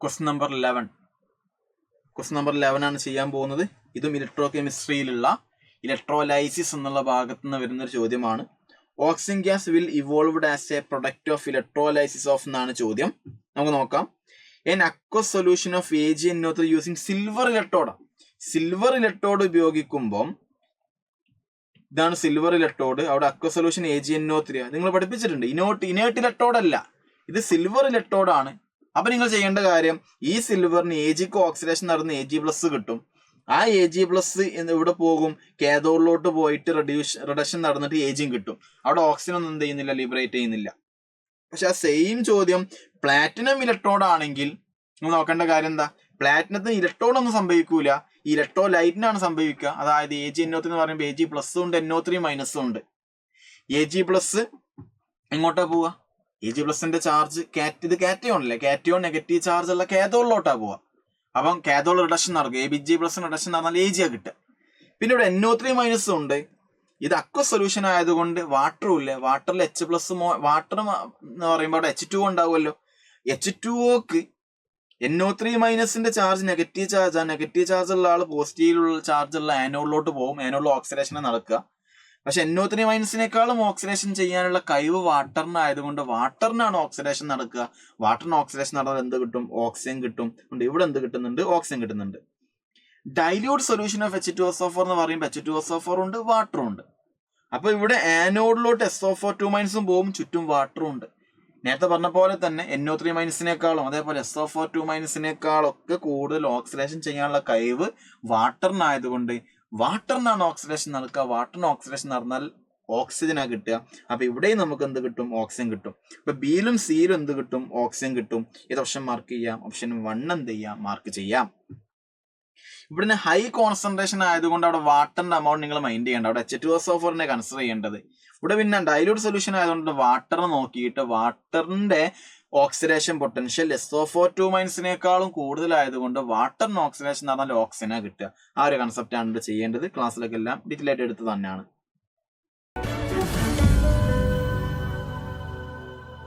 Question number 11 ആണ് ചെയ്യാൻ പോകുന്നത്. ഇതും ഇലക്ട്രോ കെമിസ്ട്രിയിലുള്ള ഇലക്ട്രോലൈസിസ് എന്നുള്ള ഭാഗത്ത് നിന്ന് വരുന്നൊരു ചോദ്യമാണ്. Oxygen gas will evolved as A product of electrolysis of എന്നാണ് ചോദ്യം. നമുക്ക് നോക്കാം. N aqueous solution of AgNO3 using silver electrode. Silver electrode ഉപയോഗിക്കുമ്പോൾ ഇതാണ് സിൽവർ ഇലക്ട്രോഡ്. അവിടെ അക്വസ് സൊല്യൂഷൻ AgNO3 നിങ്ങൾ പഠിപ്പിച്ചിട്ടുണ്ട്. ഇനേർട്ട് ഇലക്ട്രോഡ് അല്ല, ഇത് സിൽവർ ഇലക്ട്രോഡ് ആണ്. അപ്പൊ നിങ്ങൾ ചെയ്യേണ്ട കാര്യം, ഈ സിൽവറിന് Ag ഓക്സിഡേഷൻ നടന്ന് Ag+ കിട്ടും. ആ Ag+ ഇവിടെ പോകും, കാഥോഡിലോട്ട് പോയിട്ട് റിഡക്ഷൻ നടന്നിട്ട് Ag കിട്ടും. അവിടെ ഓക്സിജൻ ഒന്നും എന്ത് ചെയ്യുന്നില്ല, ലിബറേറ്റ് ചെയ്യുന്നില്ല. പക്ഷെ ആ സെയിം ചോദ്യം പ്ലാറ്റിനം ഇലക്ട്രോഡ് ആണെങ്കിൽ നിങ്ങൾ നോക്കേണ്ട കാര്യം എന്താ, പ്ലാറ്റിനത്തിന് ഇലക്ട്രോഡ് ഒന്നും സംഭവിക്കൂല, ഇലക്ട്രോലൈറ്റിനാണ് സംഭവിക്കുക. അതായത് AgNO3 എന്ന് പറയുമ്പോൾ Ag+ ഉണ്ട്, NO3- ഉണ്ട്. Ag+ എങ്ങോട്ടാ പോവുക? Ag+ന്റെ ചാർജ് ഇത് കാറ്റയോൺ അല്ലേ, കാറ്റയോൺ നെഗറ്റീവ് ചാർജ് ഉള്ള കാഥോഡിലോട്ടാ പോവുക. അപ്പം കാഥോഡ് റിഡക്ഷൻ നടക്കും, Ag+ റിഡക്ഷൻ നടന്നാൽ Ag കിട്ടുക. പിന്നെ ഇവിടെ NO3- ഉണ്ട്. ഇത് അക്വസ് സൊല്യൂഷൻ ആയതുകൊണ്ട് വാട്ടറും ഇല്ല, വാട്ടറിൽ H+ വാട്ടർ എന്ന് പറയുമ്പോൾ അവിടെ H2O ഉണ്ടാവുമല്ലോ. H2Oക്ക് NO3- ചാർജ് നെഗറ്റീവ് ചാർജ്, ആ നെഗറ്റീവ് ചാർജ് ഉള്ള ആൾ പോസിറ്റീവിലുള്ള ചാർജ് ഉള്ള ആനോഡിലോട്ട് പോകും, ആനോഡിൽ ഓക്സിഡേഷൻ നടക്കുക. പക്ഷെ NO3- ഓക്സിഡേഷൻ ചെയ്യാനുള്ള കഴിവ് വാട്ടറിന് ആയതുകൊണ്ട് വാട്ടറിനാണ് ഓക്സിഡേഷൻ നടക്കുക. വാട്ടറിന് ഓക്സിഡേഷൻ നടന്നാൽ എന്ത് കിട്ടും? ഓക്സിജൻ കിട്ടും. ഇവിടെ എന്ത് കിട്ടുന്നുണ്ട്? ഓക്സിജൻ കിട്ടുന്നുണ്ട്. ഡൈല്യൂട്ട് സൊല്യൂഷൻ ഓഫ് H2SO4 എന്ന് പറയുമ്പോൾ H2SO4 ഉണ്ട്, വാട്ടറും ഉണ്ട്. അപ്പൊ ഇവിടെ ആനോഡിലോട്ട് SO4 പോകും, ചുറ്റും വാട്ടറും ഉണ്ട്. നേരത്തെ പറഞ്ഞ പോലെ തന്നെ NO3- അതേപോലെ SO4 ഒക്കെ കൂടുതൽ ഓക്സിഡേഷൻ ചെയ്യാനുള്ള കഴിവ് വാട്ടറിനായതുകൊണ്ട് വാട്ടറിനാണ് ഓക്സിഡേഷൻ നടക്കുക. വാട്ടറിന് ഓക്സിഡേഷൻ നടന്നാൽ ഓക്സിജനാ കിട്ടുക. അപ്പൊ ഇവിടെയും നമുക്ക് എന്ത് കിട്ടും? ഓക്സിജൻ കിട്ടും. ഇപ്പൊ ബിയിലും സിയിലും എന്ത് കിട്ടും? ഓക്സിജൻ കിട്ടും. ഇത് ഓപ്ഷൻ മാർക്ക് ചെയ്യാം. ഓപ്ഷൻ 1 എന്ത് ചെയ്യാം? മാർക്ക് ചെയ്യാം. ഇവിടുന്ന് ഹൈ കോൺസെൻട്രേഷൻ ആയതുകൊണ്ട് അവിടെ വാട്ടറിന്റെ അമൗണ്ട് നിങ്ങൾ മൈൻഡ് ചെയ്യേണ്ട, അവിടെ H2SO4 കൺസിഡർ ചെയ്യേണ്ടത്. ഇവിടെ പിന്നെ ഡൈല്യൂട്ട് സൊല്യൂഷൻ ആയതുകൊണ്ട് വാട്ടർ നോക്കിയിട്ട് വാട്ടറിന്റെ ഓക്സിഡേഷൻ പൊട്ടൻഷ്യൽ SO4 കൂടുതലായതുകൊണ്ട് വാട്ടറിന് ഓക്സിഡേഷൻ നടന്നാൽ ഓക്സിജനാ കിട്ടുക. ആ ഒരു കൺസെപ്റ്റ് ആണ് ചെയ്യേണ്ടത്. ക്ലാസ്സിലൊക്കെ എല്ലാം ഡീറ്റെയിൽ ആയിട്ട് എടുത്ത് തന്നെയാണ്.